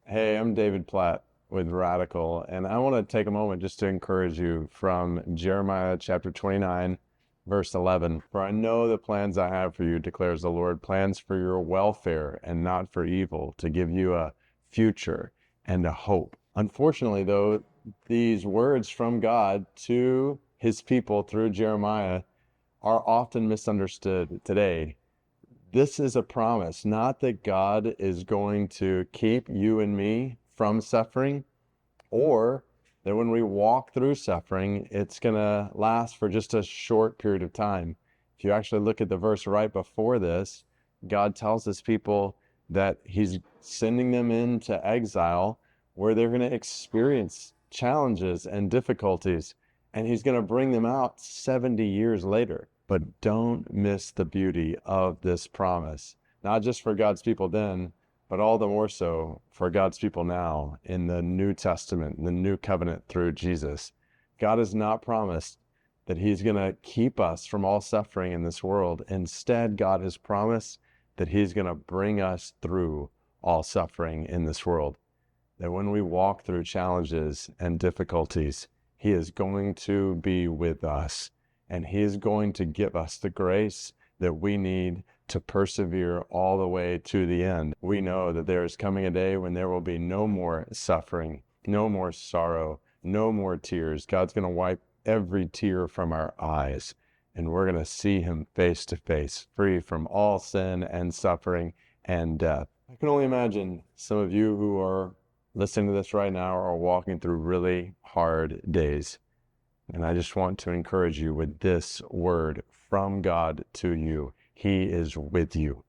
Hey, I'm David Platt with Radical, and I want to take a moment just to encourage you from Jeremiah chapter 29, verse 11. For I know the plans I have for you, declares the Lord, plans for your welfare and not for evil, to give you a future and a hope. Unfortunately, though, these words from God to his people through Jeremiah are often misunderstood today. This is a promise, not that God is going to keep you and me from suffering, or that when we walk through suffering, it's going to last for just a short period of time. If you actually look at the verse right before this, God tells his people that he's sending them into exile where they're going to experience challenges and difficulties, and he's going to bring them out 70 years later. But don't miss the beauty of this promise, not just for God's people then, but all the more so for God's people now in the New Testament, the New Covenant through Jesus. God has not promised that he's going to keep us from all suffering in this world. Instead, God has promised that he's going to bring us through all suffering in this world. That when we walk through challenges and difficulties, he is going to be with us, and he is going to give us the grace that we need to persevere all the way to the end. We know that there is coming a day when there will be no more suffering, no more sorrow, no more tears. God's going to wipe every tear from our eyes, and we're going to see him face to face, free from all sin and suffering and death. I can only imagine some of you who are listening to this right now are walking through really hard days. And I just want to encourage you with this word from God to you. He is with you.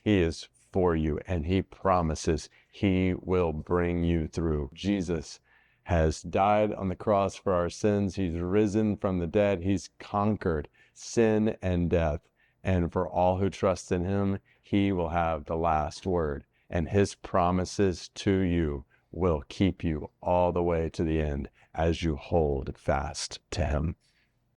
He is for you, and he promises he will bring you through. Jesus has died on the cross for our sins. He's risen from the dead. He's conquered sin and death. And for all who trust in him, he will have the last word. And his promises to you will keep you all the way to the end as you hold fast to him.